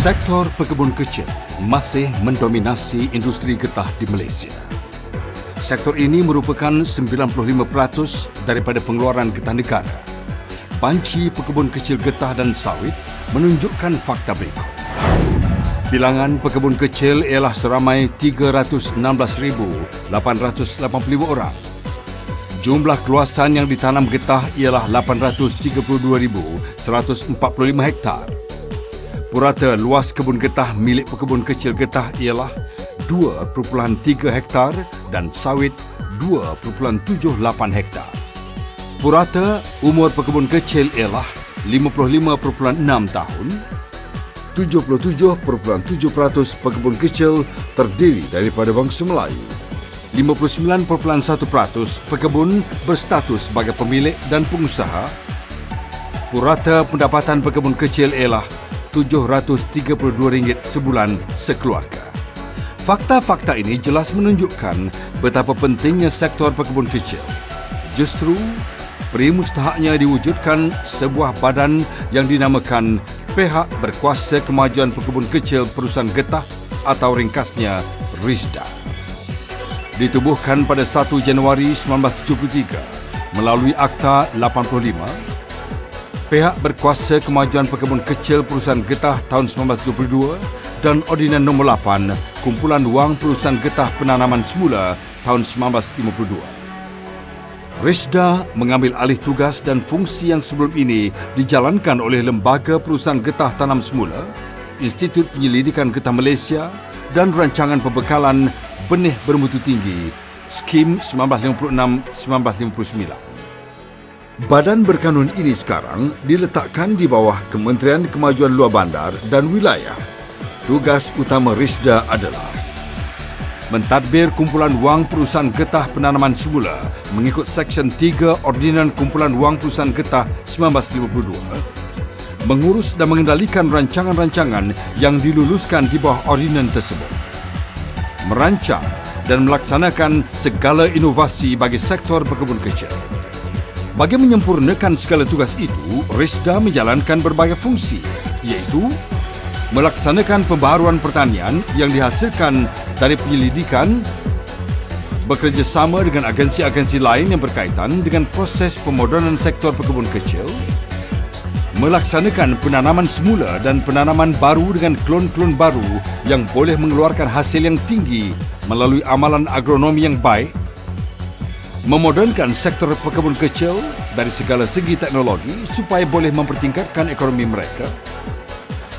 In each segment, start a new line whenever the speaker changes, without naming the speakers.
Sektor pekebun kecil masih mendominasi industri getah di Malaysia. Sektor ini merupakan 95% daripada pengeluaran getah negara. Banci pekebun kecil getah dan sawit menunjukkan fakta berikut. Bilangan pekebun kecil ialah seramai 316,885 orang. Jumlah keluasan yang ditanam getah ialah 832,145 hektar. Purata luas kebun getah milik pekebun kecil getah ialah 2.3 hektar dan sawit 2.78 hektar. Purata umur pekebun kecil ialah 55.6 tahun. 77.7% pekebun kecil terdiri daripada bangsa Melayu. 59.1% pekebun berstatus sebagai pemilik dan pengusaha. Purata pendapatan pekebun kecil ialah RM732 sebulan sekeluarga. Fakta-fakta ini jelas menunjukkan betapa pentingnya sektor pekebun kecil. Justru, peri mustahaknya diwujudkan sebuah badan yang dinamakan Pihak Berkuasa Kemajuan Pekebun Kecil Perusahaan Getah atau ringkasnya RISDA. Ditubuhkan pada 1 Januari 1973 melalui Akta 85, Pihak Berkuasa Kemajuan Pekebun Kecil Perusahaan Getah tahun 1972 dan Ordinan Nombor 8 Kumpulan Wang Perusahaan Getah Penanaman Semula tahun 1952. RISDA mengambil alih tugas dan fungsi yang sebelum ini dijalankan oleh Lembaga Perusahaan Getah Tanam Semula, Institut Penyelidikan Getah Malaysia dan Rancangan Pembekalan Benih Bermutu Tinggi, Skim 1956-1959. Badan berkanun ini sekarang diletakkan di bawah Kementerian Kemajuan Luar Bandar dan Wilayah. Tugas utama RISDA adalah mentadbir kumpulan wang perusahaan getah penanaman semula mengikut Seksyen 3 Ordinan Kumpulan Wang Perusahaan Getah 1952, mengurus dan mengendalikan rancangan-rancangan yang diluluskan di bawah ordinan tersebut, merancang dan melaksanakan segala inovasi bagi sektor pekebun kecil. Bagi menyempurnakan segala tugas itu, RISDA menjalankan berbagai fungsi, iaitu melaksanakan pembaharuan pertanian yang dihasilkan dari penyelidikan, bekerjasama dengan agensi-agensi lain yang berkaitan dengan proses pemodernan sektor pekebun kecil, melaksanakan penanaman semula dan penanaman baru dengan klon-klon baru yang boleh mengeluarkan hasil yang tinggi melalui amalan agronomi yang baik, memodernkan sektor pekebun kecil dari segala segi teknologi supaya boleh mempertingkatkan ekonomi mereka,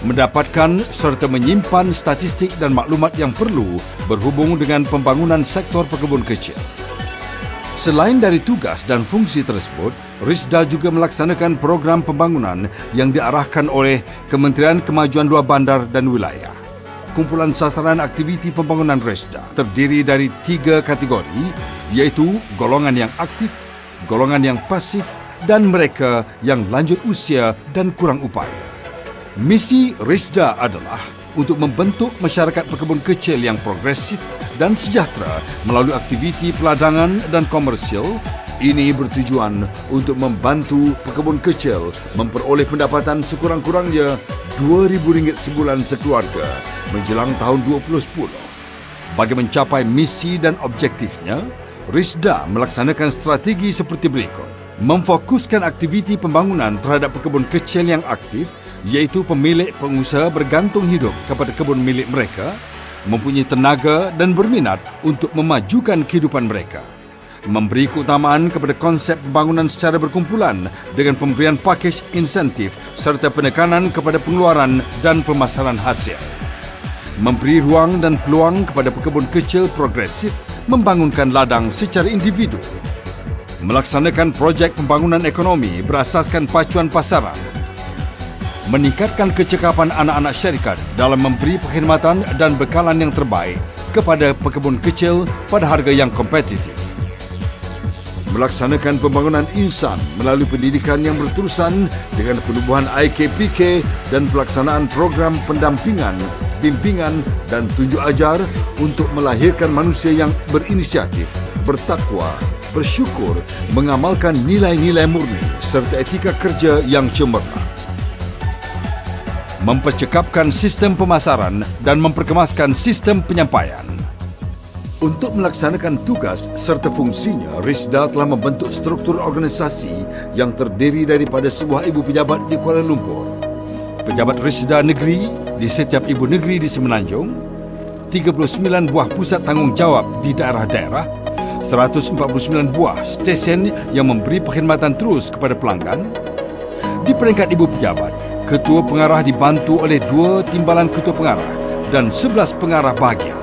mendapatkan serta menyimpan statistik dan maklumat yang perlu berhubung dengan pembangunan sektor pekebun kecil. Selain dari tugas dan fungsi tersebut, RISDA juga melaksanakan program pembangunan yang diarahkan oleh Kementerian Kemajuan Luar Bandar dan Wilayah. Kumpulan sasaran aktiviti pembangunan RISDA terdiri dari 3 kategori, iaitu golongan yang aktif, golongan yang pasif dan mereka yang lanjut usia dan kurang upaya. Misi RISDA adalah untuk membentuk masyarakat pekebun kecil yang progresif dan sejahtera melalui aktiviti peladangan dan komersial. Ini bertujuan untuk membantu pekebun kecil memperoleh pendapatan sekurang-kurangnya RM2,000 sebulan sekeluarga menjelang tahun 2010. Bagi mencapai misi dan objektifnya, RISDA melaksanakan strategi seperti berikut. Memfokuskan aktiviti pembangunan terhadap pekebun kecil yang aktif, iaitu pemilik pengusaha bergantung hidup kepada kebun milik mereka, mempunyai tenaga dan berminat untuk memajukan kehidupan mereka. Memberi keutamaan kepada konsep pembangunan secara berkumpulan dengan pemberian pakej insentif serta penekanan kepada pengeluaran dan pemasaran hasil. Memberi ruang dan peluang kepada pekebun kecil progresif membangunkan ladang secara individu. Melaksanakan projek pembangunan ekonomi berasaskan pacuan pasaran. Meningkatkan kecekapan anak-anak syarikat dalam memberi perkhidmatan dan bekalan yang terbaik kepada pekebun kecil pada harga yang kompetitif. Melaksanakan pembangunan insan melalui pendidikan yang berterusan dengan penubuhan IKPK dan pelaksanaan program pendampingan, bimbingan dan tunjuk ajar untuk melahirkan manusia yang berinisiatif, bertakwa, bersyukur, mengamalkan nilai-nilai murni serta etika kerja yang cemerlang. mempercekapkan sistem pemasaran dan memperkemaskan sistem penyampaian. Untuk melaksanakan tugas serta fungsinya, Risda telah membentuk struktur organisasi yang terdiri daripada sebuah ibu pejabat di Kuala Lumpur, pejabat Risda negeri di setiap ibu negeri di Semenanjung, 39 buah pusat tanggungjawab di daerah-daerah, 149 buah stesen yang memberi perkhidmatan terus kepada pelanggan. Di peringkat ibu pejabat, ketua pengarah dibantu oleh 2 timbalan ketua pengarah dan 11 pengarah bahagian.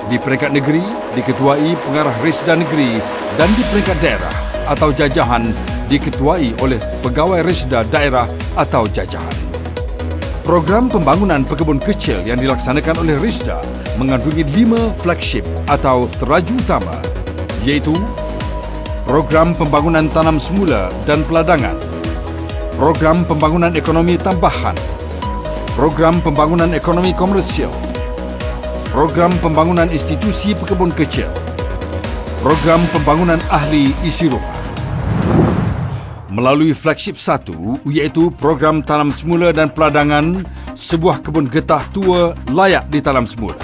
Di peringkat negeri, diketuai pengarah Risda negeri, dan di peringkat daerah atau jajahan diketuai oleh pegawai Risda daerah atau jajahan. Program pembangunan pekebun kecil yang dilaksanakan oleh Risda mengandungi 5 flagship atau teraju utama, iaitu program pembangunan tanam semula dan peladangan, program pembangunan ekonomi tambahan, program pembangunan ekonomi komersial, program pembangunan institusi pekebun kecil, program pembangunan ahli isi rumah. Melalui flagship 1, iaitu program tanam semula dan peladangan, sebuah kebun getah tua layak ditanam semula.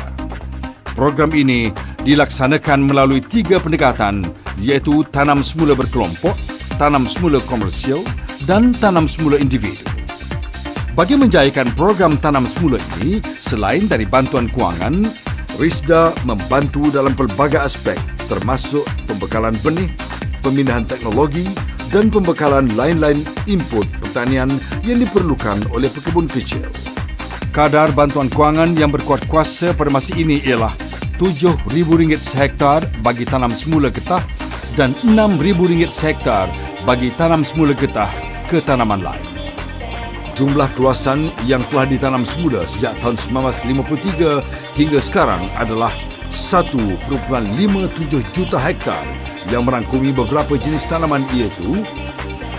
Program ini dilaksanakan melalui 3 pendekatan, iaitu tanam semula berkelompok, tanam semula komersial dan tanam semula individu. Bagi menjayakan program tanam semula ini, selain dari bantuan kewangan, Risda membantu dalam pelbagai aspek termasuk pembekalan benih, pemindahan teknologi dan pembekalan lain-lain input pertanian yang diperlukan oleh pekebun kecil. Kadar bantuan kewangan yang berkuat kuasa pada masa ini ialah RM7,000 sehektar bagi tanam semula getah dan RM6,000 sehektar bagi tanam semula getah ke tanaman lain. Jumlah keluasan yang telah ditanam semula sejak tahun 1953 hingga sekarang adalah 1.57 juta hektar yang merangkumi beberapa jenis tanaman iaitu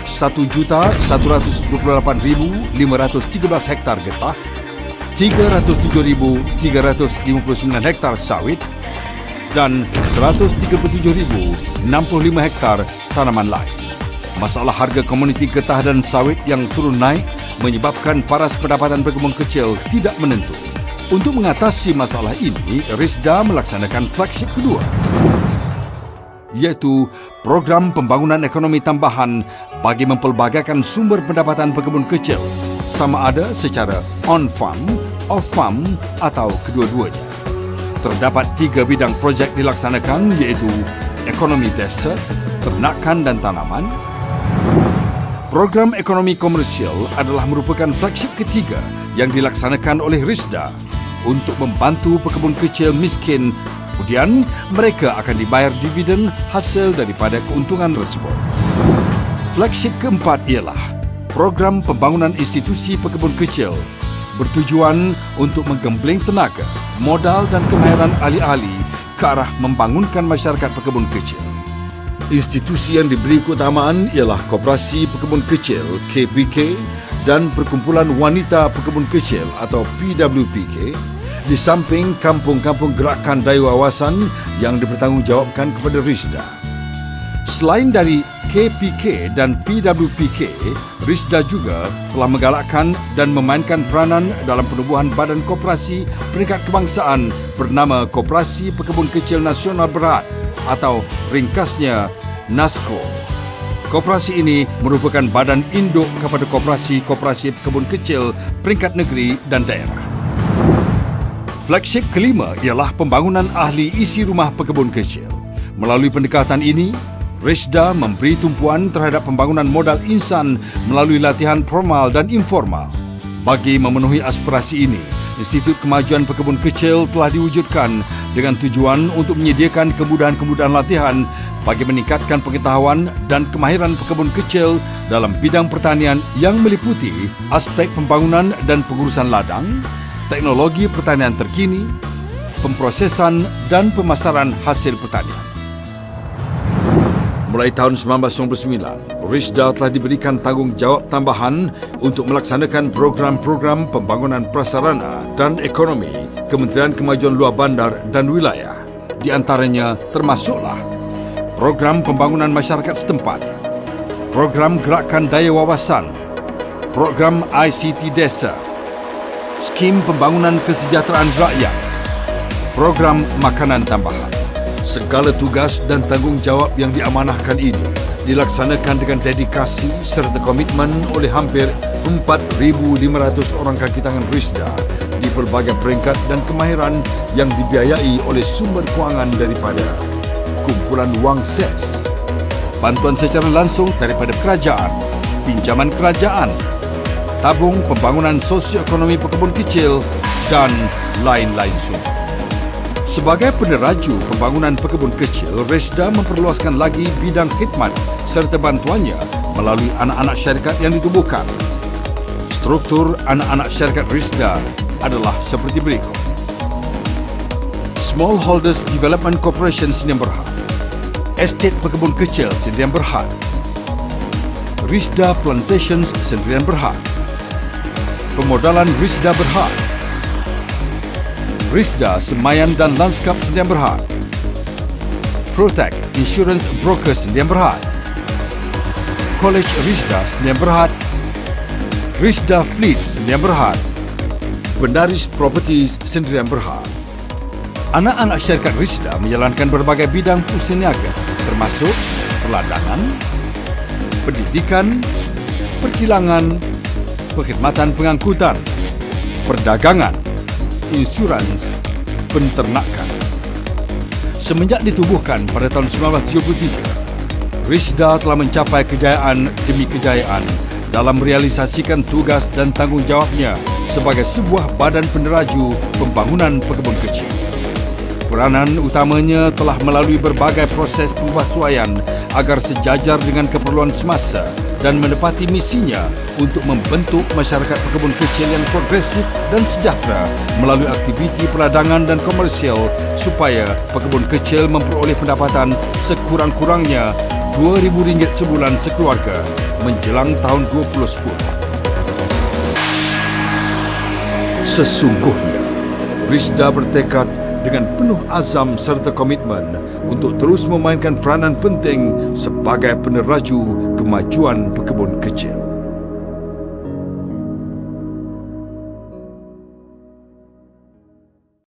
1,128,513 hektar getah, 307,359 hektar sawit dan 137,065 hektar tanaman lain. Masalah harga komoditi getah dan sawit yang turun naik menyebabkan paras pendapatan pekebun kecil tidak menentu. Untuk mengatasi masalah ini, Risda melaksanakan flagship kedua, iaitu program pembangunan ekonomi tambahan bagi mempelbagaikan sumber pendapatan pekebun kecil, sama ada secara on-farm, off-farm atau kedua-duanya. Terdapat 3 bidang projek dilaksanakan, iaitu ekonomi desa, ternakan dan tanaman. Program ekonomi komersial adalah merupakan flagship ketiga yang dilaksanakan oleh Risda untuk membantu pekebun kecil miskin. Kemudian, mereka akan dibayar dividen hasil daripada keuntungan tersebut. Flagship keempat ialah program pembangunan institusi pekebun kecil bertujuan untuk menggembling tenaga, modal dan kemahiran ahli-ahli ke arah membangunkan masyarakat pekebun kecil. Institusi yang diberi keutamaan ialah Koperasi Pekebun Kecil KPK dan Perkumpulan Wanita Pekebun Kecil atau PWPK, di samping kampung-kampung gerakan daya wawasan yang dipertanggungjawabkan kepada Risda. Selain dari KPK dan PWPK, Risda juga telah menggalakkan dan memainkan peranan dalam penubuhan badan koperasi peringkat kebangsaan bernama Koperasi Pekebun Kecil Nasional Berhad atau ringkasnya NASCO. Koperasi ini merupakan badan induk kepada koperasi-koperasi pekebun kecil peringkat negeri dan daerah. Flagship kelima ialah pembangunan ahli isi rumah pekebun kecil. Melalui pendekatan ini, Risda memberi tumpuan terhadap pembangunan modal insan melalui latihan formal dan informal. Bagi memenuhi aspirasi ini, Institut Kemajuan Pekebun Kecil telah diwujudkan dengan tujuan untuk menyediakan kemudahan-kemudahan latihan bagi meningkatkan pengetahuan dan kemahiran pekebun kecil dalam bidang pertanian yang meliputi aspek pembangunan dan pengurusan ladang, teknologi pertanian terkini, pemprosesan dan pemasaran hasil pertanian. Mulai tahun 1999, Risda telah diberikan tanggungjawab tambahan untuk melaksanakan program-program pembangunan prasarana dan ekonomi Kementerian Kemajuan Luar Bandar dan Wilayah. Di antaranya termasuklah program pembangunan masyarakat setempat, program gerakan daya wawasan, program ICT desa, skim pembangunan kesejahteraan rakyat, program makanan tambahan. Segala tugas dan tanggungjawab yang diamanahkan ini dilaksanakan dengan dedikasi serta komitmen oleh hampir 4,500 orang kaki tangan Risda di pelbagai peringkat dan kemahiran yang dibiayai oleh sumber kewangan daripada kumpulan wang SES, bantuan secara langsung daripada kerajaan, pinjaman kerajaan, tabung pembangunan sosioekonomi pekebun kecil dan lain-lain sumber. Sebagai peneraju pembangunan pekebun kecil, Risda memperluaskan lagi bidang khidmat serta bantuannya melalui anak-anak syarikat yang ditubuhkan. Struktur anak-anak syarikat Risda adalah seperti berikut. Smallholders Development Corporation Sdn Bhd, Estate Pekebun Kecil Sdn Bhd, Risda Plantations Sdn Bhd, Pemodalan Risda Berhad, Risda Semayan dan Lanskap Sdn Bhd, Protect Insurance Brokers Sdn Bhd, College Risda Sdn Bhd, Risda Fleet Sdn Bhd, Bendaris Properties Sdn Bhd. Anak-anak syarikat Risda menjalankan berbagai bidang usaha niaga termasuk perladangan, pendidikan, perkilangan, perkhidmatan pengangkutan, perdagangan, insurans, penternakan. Semenjak ditubuhkan pada tahun 1973, Risda telah mencapai kejayaan demi kejayaan dalam merealisasikan tugas dan tanggungjawabnya sebagai sebuah badan peneraju pembangunan pekebun kecil. Peranan utamanya telah melalui berbagai proses pembasuaian agar sejajar dengan keperluan semasa dan menepati misinya untuk membentuk masyarakat pekebun kecil yang progresif dan sejahtera melalui aktiviti perladangan dan komersial supaya pekebun kecil memperoleh pendapatan sekurang-kurangnya RM2,000 sebulan sekeluarga menjelang tahun 2010. Sesungguhnya, Risda bertekad dengan penuh azam serta komitmen untuk terus memainkan peranan penting sebagai peneraju kemajuan pekebun kecil.